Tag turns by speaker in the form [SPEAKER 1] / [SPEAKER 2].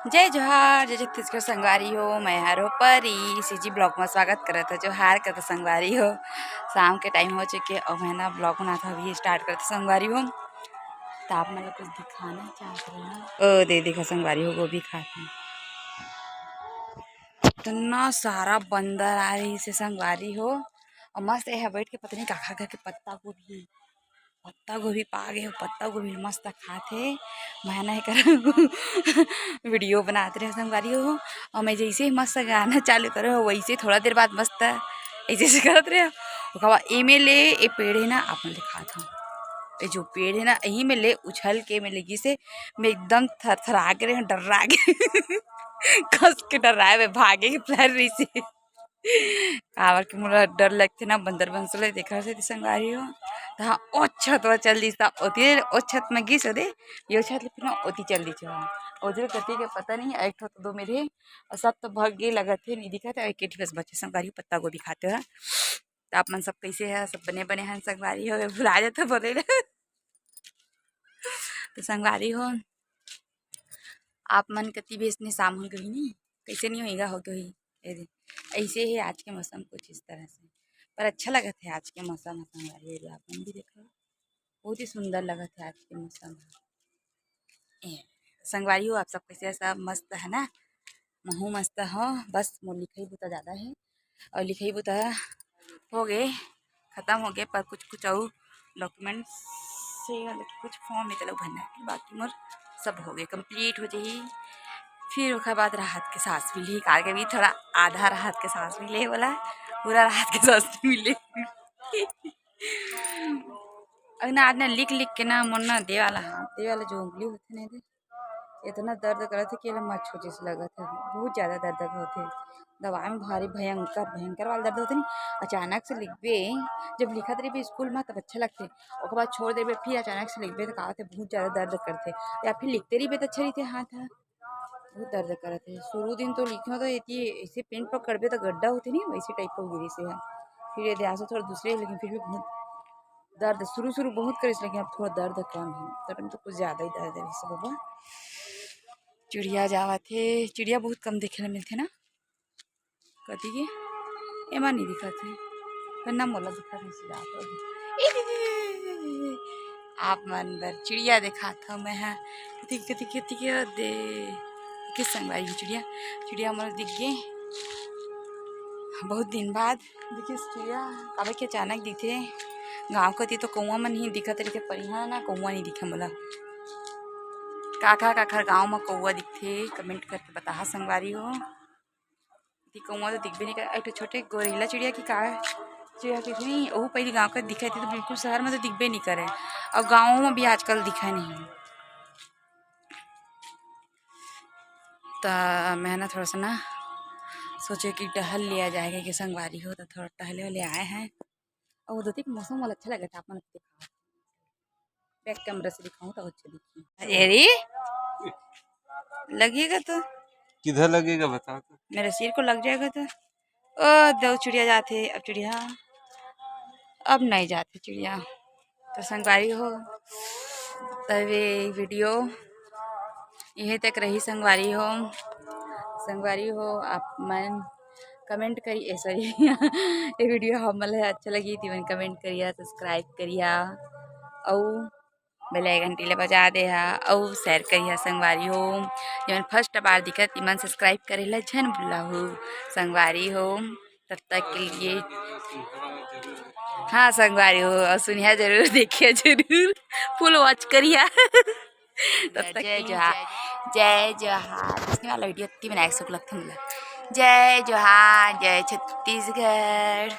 [SPEAKER 1] जय जोहार जय छत्तीसगढ़ संगवारी हो। मैं हरो परी सीजी ब्लॉग में स्वागत करत हो। जोहार करता संगवारी हो। शाम के टाइम हो चुके और मैं ना ब्लॉग बना था अभी स्टार्ट करते संगवारी हो। तो आप मतलब कुछ दिखाना चाहते हैं। ओ दे देखा संगवारी हो गोभी खाते हैं। इतना सारा बंदर आ रही से संगवारी हो और मस्त है बैठ के पता नहीं का खा के पत्ता गोभी पा गए पत्ता गोभी मस्त खाते मैं नहीं कर वीडियो बनाते रहे संगवारी हो। और मैं जैसे ही मस्त गाना चालू करो वैसे थोड़ा देर बाद मस्त ऐसे से करते रहे। एमे ले ये पेड़ है ना आप दिखाता हूँ। ये जो पेड़ है ना यही में ले उछल के मैं लगी से मैं एकदम थरथरा के रहे डर्रा के कस के डर्राए में भागे के प्लान रही से कावर के मुझे डर लगते ना बंदर बंसले देखा से संगवारी हो। हाँ ओ छत व चल दी ओती ओ छत में गिस दे यो छत ले फिर ओती चल दी उधर कति के पता नहीं एक तो दो मेरे और सब तो भाग गए लगा थे नहीं दिखा था एक बस बच्चे संगवारी पत्ता गोभी खाते हैं। तो आप मन सब कैसे है सब बने बने हैं संगवारी हो भुला जाते बोले तो संगवारी हो आप मन कति भी इसने शाम हो गई नहीं कैसे नहीं होएगा हो गई ऐसे ही आज के मौसम कुछ इस तरह से पर अच्छा लगा था आज के मौसम संगवारी आप मन भी देखो बहुत ही सुंदर लगा था आज के मौसम संगवारी हो। आप सब कैसे सब मस्त है ना महू मस्त हो बस मोर लिखाई बुता ज़्यादा है और लिखाई बुता हो गए ख़त्म हो गए पर कुछ कुछ और डॉक्यूमेंट्स से कुछ फॉर्म निकलो भरना है बाकी मोर सब हो गए कंप्लीट हो जाही। फिर उसके बाद राहत के सांस भी ली कार के भी थोड़ा आधा राहत के सांस भी ले बोला पूरा राहत के सांस भी ले ना आज ना लिख लिख के ना मोर दे वाला जो उंगली होते ना इतना दर्द करे थे कि मत छोटे से लगा था बहुत ज़्यादा दर्द होते दवाई में भारी भयंकर भयंकर वाला दर्द होते नहीं अचानक से लिखबे जब लिखा रही स्कूल में तब अच्छा लगते और बाद छोड़ देवे फिर अचानक से लिखबे तो कहते बहुत ज़्यादा दर्द करते या फिर लिखते रही तो अच्छा रहते हाथ बहुत दर्द करते शुरू दिन तो लिखो तो ये ऐसे पेन पर करबे तो गड्ढा होते नहीं वैसे टाइप का गिरी से है फिर ये ध्यान से थोड़ा दूसरे लेकिन फिर भी बहुत दर्द शुरू बहुत करी लेकिन अब थोड़ा दर्द कम है तब तो कुछ ज़्यादा ही दर्द है सब बाबा। चिड़िया जावा थे चिड़िया बहुत कम देखने मिलते ना कति के एमा नहीं दिखा थे पर ना मोला दिखा आप मन बर चिड़िया देखा था मैं है कति कति कति के दे किस संगवारी चिड़िया चिड़िया मोला दिख गए बहुत दिन बाद देखिए चिड़िया काबे के अचानक दिखे गाँव कति तो कौआ मन ही दिखा तरीके परिहा ना कौआ नहीं दिखा मोला काखर गाँव में कौआ दिखते कमेंट करके बता संगवारी हो। कौआ तो दिखबे नहीं कर एक छोटे गोरिल्ला चिड़िया की का चिड़िया की नहीं वो पहले गाँव का दिखाई थी तो बिल्कुल शहर में तो दिखबे नहीं करे और गाँव में भी आजकल दिखा नहीं। तो मैं ना थोड़ा सा ना सोचे कि टहल लिया जाएगा कि संगवारी हो तो थोड़ा टहले वाले आए हैं और उधर तक मौसम वाला अच्छा लगा था आप मन दिखाओ बैक कैमरा से दिखाऊँ तो अच्छा दिखिए अरे लगेगा तो
[SPEAKER 2] किधर लगेगा बता तो
[SPEAKER 1] मेरे सिर को लग जाएगा तो ओ दो चिड़िया जाते अब चिड़िया अब नहीं जाते चिड़िया तो संगवारी हो तब ये वीडियो यहीं तक रही संगवारी हो आप मन कमेंट करिए सॉरी ये वीडियो हमें अच्छा लगी थी मन कमेंट करिए सब्सक्राइब करिए और बेल आइकन टीले बजा दे और शेयर करिए संगवारी हो जब फर्स्ट बार दिखत मन सब्सक्राइब करेला झन भूला हो संगवारी हो। तब तक के लिए हाँ संगवारी हो और सुनिया जरूर देखिए जरूर फुल वॉच करिए तब तक जय जोहार इसने वाला वीडियो इतनी बनाया लगता है जय जोहार जय छत्तीसगढ़।